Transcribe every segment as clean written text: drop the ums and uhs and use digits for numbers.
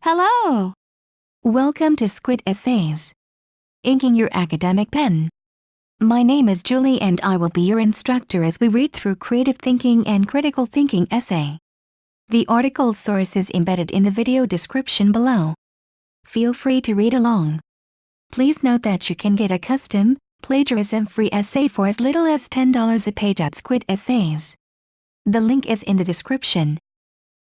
Hello! Welcome to Squid Essays. Inking your academic pen. My name is Julie and I will be your instructor as we read through creative thinking and critical thinking essay. The article source is embedded in the video description below. Feel free to read along. Please note that you can get a custom, plagiarism-free essay for as little as $10 a page at Squid Essays. The link is in the description.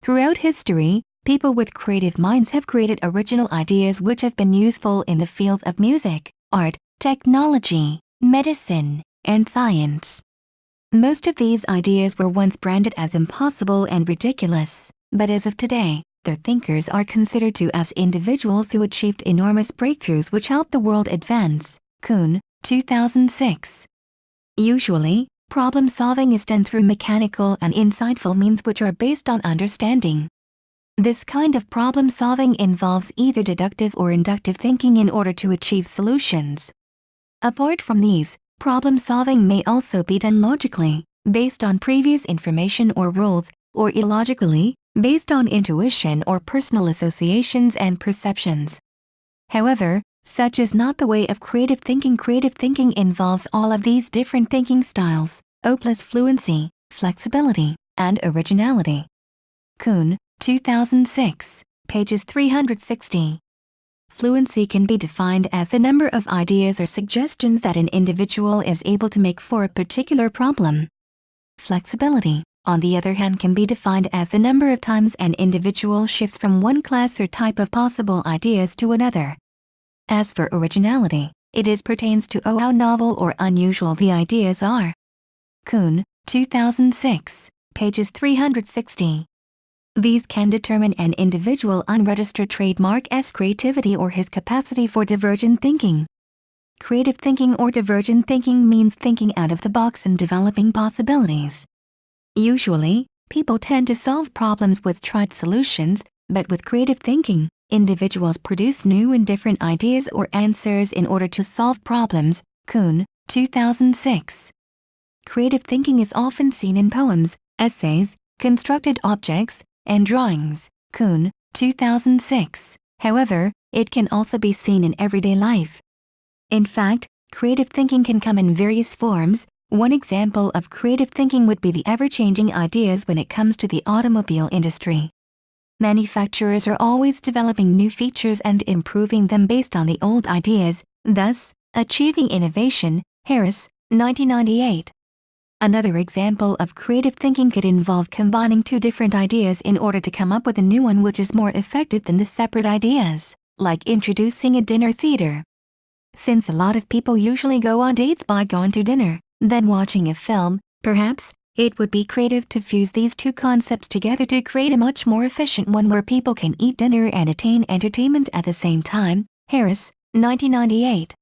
Throughout history, people with creative minds have created original ideas which have been useful in the fields of music, art, technology, medicine, and science. Most of these ideas were once branded as impossible and ridiculous, but as of today, their thinkers are considered to as individuals who achieved enormous breakthroughs which helped the world advance. Kuhn, 2006. Usually, problem solving is done through mechanical and insightful means which are based on understanding. This kind of problem solving involves either deductive or inductive thinking in order to achieve solutions. Apart from these, problem solving may also be done logically, based on previous information or rules, or illogically, based on intuition or personal associations and perceptions. However, such is not the way of creative thinking. Creative thinking involves all of these different thinking styles, plus fluency, flexibility, and originality. Kuhn, 2006, pages 360. Fluency can be defined as the number of ideas or suggestions that an individual is able to make for a particular problem. Flexibility, on the other hand, can be defined as the number of times an individual shifts from one class or type of possible ideas to another. As for originality, it pertains to how novel or unusual the ideas are. Kuhn, 2006, pages 360. These can determine an individual unregistered trademark's creativity or his capacity for divergent thinking. Creative thinking or divergent thinking means thinking out of the box and developing possibilities. Usually, people tend to solve problems with tried solutions, but with creative thinking, individuals produce new and different ideas or answers in order to solve problems. Kuhn, 2006. Creative thinking is often seen in poems, essays, constructed objects, and drawings. Kuhn, 2006. However, it can also be seen in everyday life. In fact, creative thinking can come in various forms. One example of creative thinking would be the ever-changing ideas when it comes to the automobile industry. Manufacturers are always developing new features and improving them based on the old ideas, thus, achieving innovation. Harris, 1998. Another example of creative thinking could involve combining two different ideas in order to come up with a new one which is more effective than the separate ideas, like introducing a dinner theater. Since a lot of people usually go on dates by going to dinner, then watching a film, perhaps, it would be creative to fuse these two concepts together to create a much more efficient one where people can eat dinner and attain entertainment at the same time. Harris, 1998.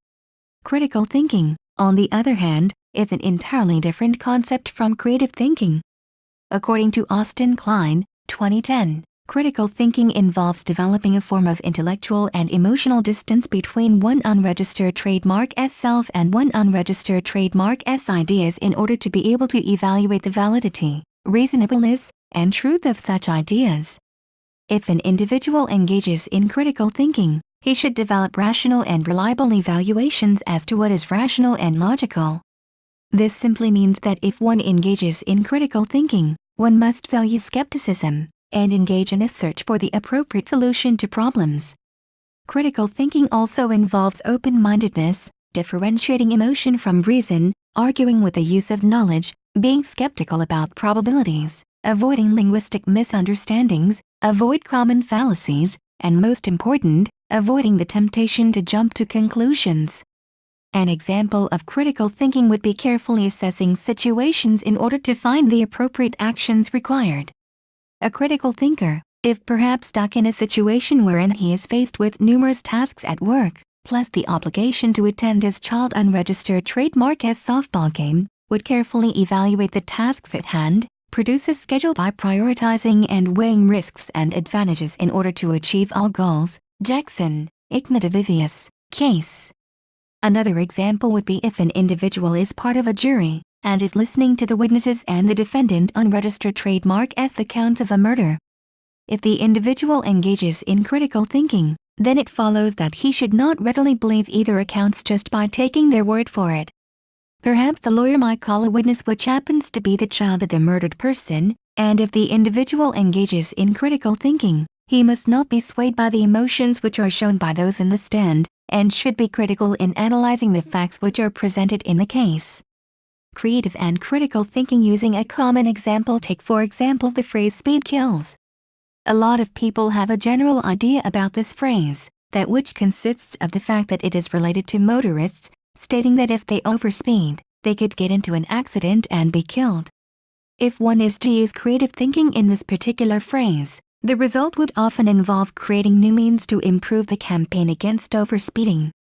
Critical thinking, on the other hand, is an entirely different concept from creative thinking. According to Austin Klein, 2010, critical thinking involves developing a form of intellectual and emotional distance between one unregistered trademark's self and one unregistered trademark's ideas in order to be able to evaluate the validity, reasonableness, and truth of such ideas. If an individual engages in critical thinking, he should develop rational and reliable evaluations as to what is rational and logical. This simply means that if one engages in critical thinking, one must value skepticism and engage in a search for the appropriate solution to problems. Critical thinking also involves open-mindedness, differentiating emotion from reason, arguing with the use of knowledge, being skeptical about probabilities, avoiding linguistic misunderstandings, avoid common fallacies, and most important, avoiding the temptation to jump to conclusions. An example of critical thinking would be carefully assessing situations in order to find the appropriate actions required. A critical thinker, if perhaps stuck in a situation wherein he is faced with numerous tasks at work, plus the obligation to attend his child unregistered trademark's softball game, would carefully evaluate the tasks at hand, produce a schedule by prioritizing and weighing risks and advantages in order to achieve all goals. Jackson, Ignativius, case. Another example would be if an individual is part of a jury and is listening to the witnesses and the defendant unregistered trademark's account of a murder. if the individual engages in critical thinking, then it follows that he should not readily believe either accounts just by taking their word for it. Perhaps the lawyer might call a witness which happens to be the child of the murdered person, and if the individual engages in critical thinking, he must not be swayed by the emotions which are shown by those in the stand, and should be critical in analyzing the facts which are presented in the case. Creative and critical thinking using a common example. Take for example the phrase speed kills. A lot of people have a general idea about this phrase, that which consists of the fact that it is related to motorists, stating that if they overspeed, they could get into an accident and be killed. If one is to use creative thinking in this particular phrase, the result would often involve creating new means to improve the campaign against overspeeding.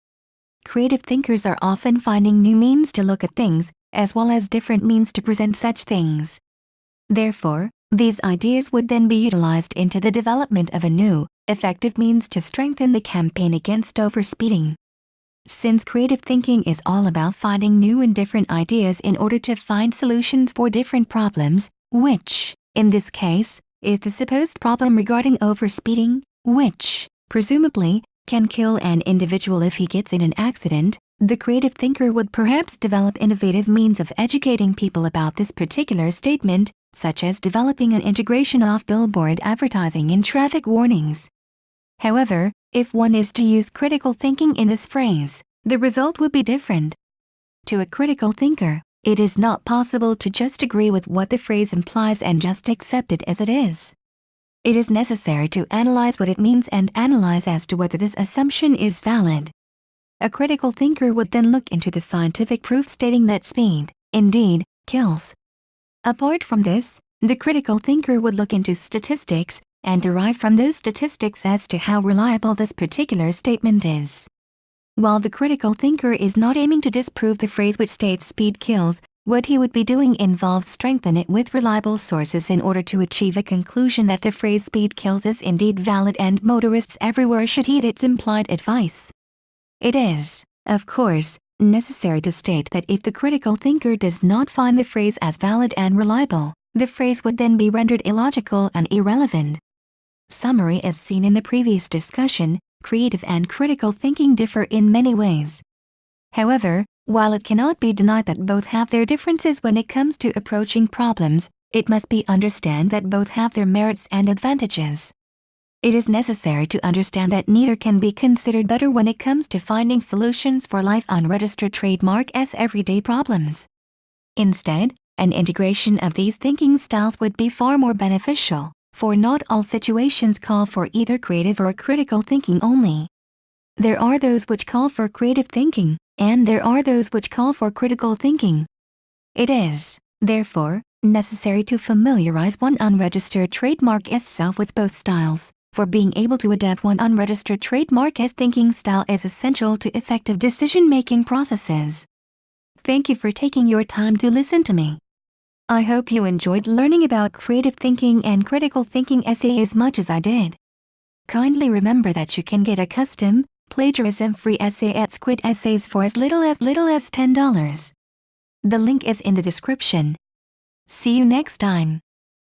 Creative thinkers are often finding new means to look at things, as well as different means to present such things. Therefore, these ideas would then be utilized into the development of a new, effective means to strengthen the campaign against overspeeding. Since creative thinking is all about finding new and different ideas in order to find solutions for different problems, which, in this case, is the supposed problem regarding overspeeding, which, presumably, can kill an individual if he gets in an accident, the creative thinker would perhaps develop innovative means of educating people about this particular statement, such as developing an integration of billboard advertising in traffic warnings. However, if one is to use critical thinking in this phrase, the result would be different. To a critical thinker, it is not possible to just agree with what the phrase implies and just accept it as it is. It is necessary to analyze what it means and analyze as to whether this assumption is valid. A critical thinker would then look into the scientific proof stating that speed, indeed, kills. Apart from this, the critical thinker would look into statistics, and derive from those statistics as to how reliable this particular statement is. While the critical thinker is not aiming to disprove the phrase which states speed kills, what he would be doing involves strengthen it with reliable sources in order to achieve a conclusion that the phrase speed kills is indeed valid and motorists everywhere should heed its implied advice. It is, of course, necessary to state that if the critical thinker does not find the phrase as valid and reliable, the phrase would then be rendered illogical and irrelevant. Summary: as seen in the previous discussion, creative and critical thinking differ in many ways. However, while it cannot be denied that both have their differences when it comes to approaching problems, it must be understood that both have their merits and advantages. It is necessary to understand that neither can be considered better when it comes to finding solutions for life unregistered trademark as everyday problems. Instead, an integration of these thinking styles would be far more beneficial, for not all situations call for either creative or critical thinking only. There are those which call for creative thinking, and there are those which call for critical thinking. It is, therefore, necessary to familiarize one unregistered trademark itself with both styles, for being able to adapt one unregistered trademark as thinking style is essential to effective decision-making processes. Thank you for taking your time to listen to me. I hope you enjoyed learning about creative thinking and critical thinking essay as much as I did. Kindly remember that you can get a custom, plagiarism-free essay at Squid Essays for as little as $10. The link is in the description. See you next time.